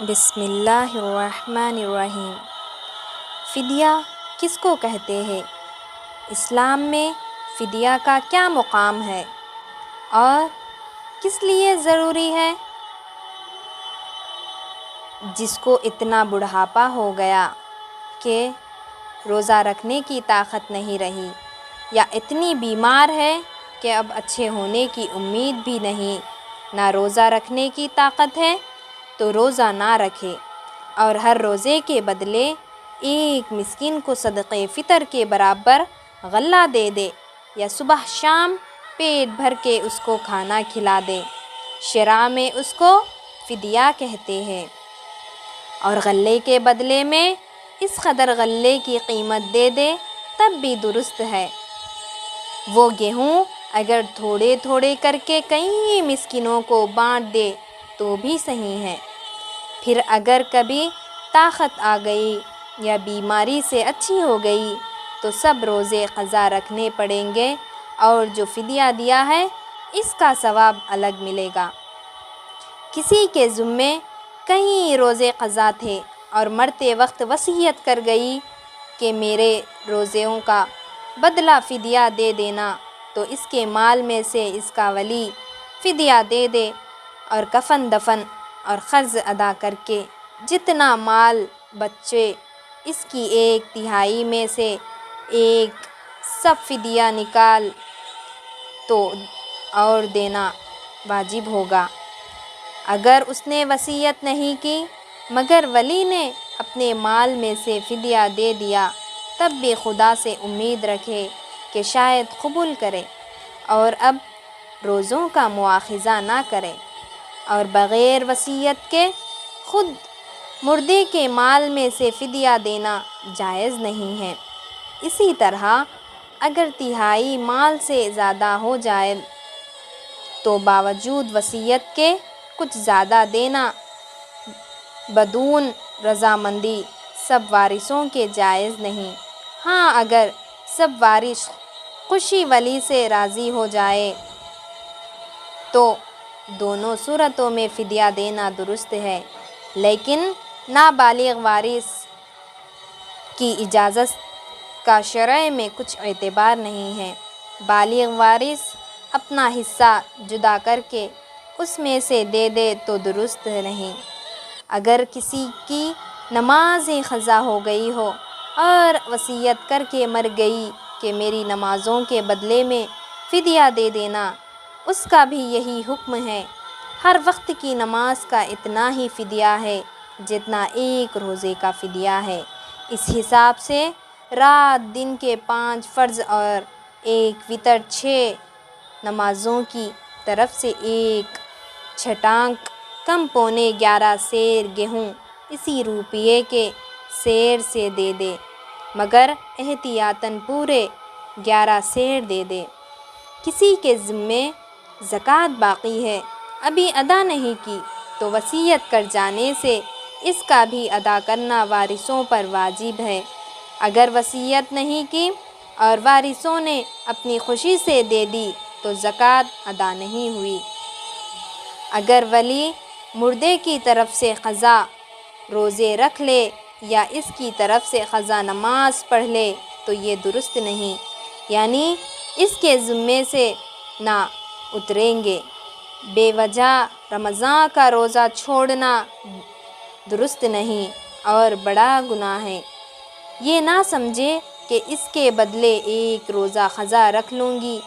بسم اللہ الرحمن الرحیم۔ فدیہ کس کو کہتے ہیں؟ اسلام میں فدیہ کا کیا مقام ہے اور کس لیے ضروری ہے؟ جس کو اتنا بڑھاپا ہو گیا کہ روزہ رکھنے کی طاقت نہیں رہی، یا اتنی بیمار ہے کہ اب اچھے ہونے کی امید بھی نہیں، نہ روزہ رکھنے کی طاقت ہے تو روزہ نہ رکھے، اور ہر روزے کے بدلے ایک مسکین کو صدقہ فطر کے برابر غلہ دے دے، یا صبح شام پیٹ بھر کے اس کو کھانا کھلا دے۔ شرع میں اس کو فدیہ کہتے ہیں، اور غلے کے بدلے میں اس قدر غلے کی قیمت دے دے تب بھی درست ہے۔ وہ گیہوں اگر تھوڑے تھوڑے کر کے کئی مسکینوں کو بانٹ دے تو بھی صحیح ہے۔ پھر اگر کبھی طاقت آ گئی یا بیماری سے اچھی ہو گئی تو سب روزے قضا رکھنے پڑیں گے، اور جو فدیہ دیا ہے اس کا ثواب الگ ملے گا۔ کسی کے ذمے کئی روزے قضا تھے اور مرتے وقت وصیت کر گئی کہ میرے روزوں کا بدلہ فدیہ دے دینا، تو اس کے مال میں سے اس کا ولی فدیہ دے دے، اور کفن دفن اور قرض ادا کر کے جتنا مال بچے اس کی 1/3 میں سے ایک سب فدیہ نکال تو اور دینا واجب ہوگا۔ اگر اس نے وصیت نہیں کی مگر ولی نے اپنے مال میں سے فدیہ دے دیا، تب بھی خدا سے امید رکھے کہ شاید قبول کرے اور اب روزوں کا مواخذہ نہ کرے، اور بغیر وصیت کے خود مردے کے مال میں سے فدیہ دینا جائز نہیں ہے۔ اسی طرح اگر تہائی مال سے زیادہ ہو جائے تو باوجود وصیت کے کچھ زیادہ دینا بدون رضامندی سب وارثوں کے جائز نہیں۔ ہاں، اگر سب وارث خوشی ولی سے راضی ہو جائے تو دونوں صورتوں میں فدیہ دینا درست ہے، لیکن نابالغ وارث کی اجازت کا شرع میں کچھ اعتبار نہیں ہے۔ بالغ وارث اپنا حصہ جدا کر کے اس میں سے دے دے تو درست نہیں۔ اگر کسی کی نماز قضا ہو گئی ہو اور وصیت کر کے مر گئی کہ میری نمازوں کے بدلے میں فدیہ دے دینا، اس کا بھی یہی حکم ہے۔ ہر وقت کی نماز کا اتنا ہی فدیہ ہے جتنا ایک روزے کا فدیہ ہے۔ اس حساب سے رات دن کے 5 فرض اور ایک وتر 6 نمازوں کی طرف سے ایک چھٹانک کم پونے 11 سیر گیہوں اسی روپیے کے سیر سے دے دے، مگر احتیاطاً پورے 11 سیر دے دے۔ کسی کے ذمے زکوٰۃ باقی ہے، ابھی ادا نہیں کی، تو وصیت کر جانے سے اس کا بھی ادا کرنا وارثوں پر واجب ہے۔ اگر وصیت نہیں کی اور وارثوں نے اپنی خوشی سے دے دی تو زکوٰۃ ادا نہیں ہوئی۔ اگر ولی مردے کی طرف سے قضا روزے رکھ لے یا اس کی طرف سے قضا نماز پڑھ لے تو یہ درست نہیں، یعنی اس کے ذمے سے نہ اتریں گے۔ بے وجہ رمضان کا روزہ چھوڑنا درست نہیں اور بڑا گناہ ہے۔ یہ نہ سمجھے کہ اس کے بدلے ایک روزہ قضا رکھ لوں گی،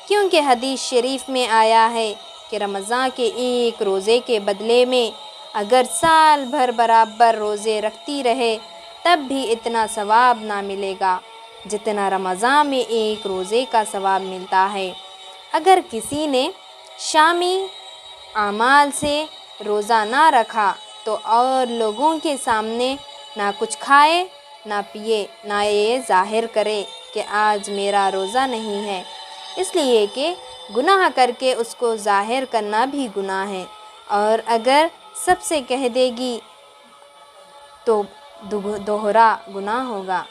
کیونکہ حدیث شریف میں آیا ہے کہ رمضان کے ایک روزے کے بدلے میں اگر سال بھر برابر روزے رکھتی رہے تب بھی اتنا ثواب نہ ملے گا جتنا رمضان میں ایک روزے کا ثواب ملتا ہے۔ اگر کسی نے شامی اعمال سے روزہ نہ رکھا تو اور لوگوں کے سامنے نہ کچھ کھائے نہ پیے، نہ یہ ظاہر کرے کہ آج میرا روزہ نہیں ہے، اس لیے کہ گناہ کر کے اس کو ظاہر کرنا بھی گناہ ہے، اور اگر سب سے کہہ دے گی تو دوہرا گناہ ہوگا۔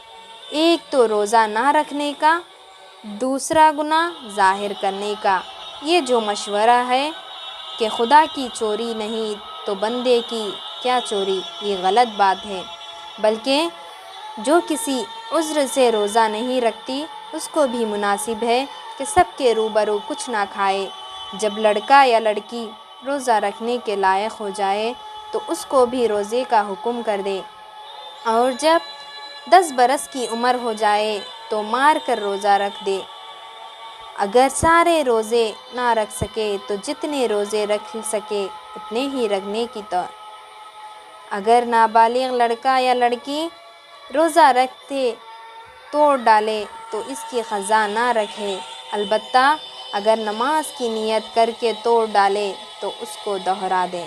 ایک تو روزہ نہ رکھنے کا، دوسرا گناہ ظاہر کرنے کا۔ یہ جو مشورہ ہے کہ خدا کی چوری نہیں تو بندے کی کیا چوری، یہ غلط بات ہے، بلکہ جو کسی عذر سے روزہ نہیں رکھتی اس کو بھی مناسب ہے کہ سب کے روبرو کچھ نہ کھائے۔ جب لڑکا یا لڑکی روزہ رکھنے کے لائق ہو جائے تو اس کو بھی روزے کا حکم کر دے، اور جب 10 برس کی عمر ہو جائے تو مار کر روزہ رکھ دے۔ اگر سارے روزے نہ رکھ سکے تو جتنے روزے رکھ سکے اتنے ہی رکھنے کی اگر نابالغ لڑکا یا لڑکی روزہ رکھتے توڑ ڈالے تو اس کی قضا نہ رکھے، البتہ اگر نماز کی نیت کر کے توڑ ڈالے تو اس کو دوہرا دے۔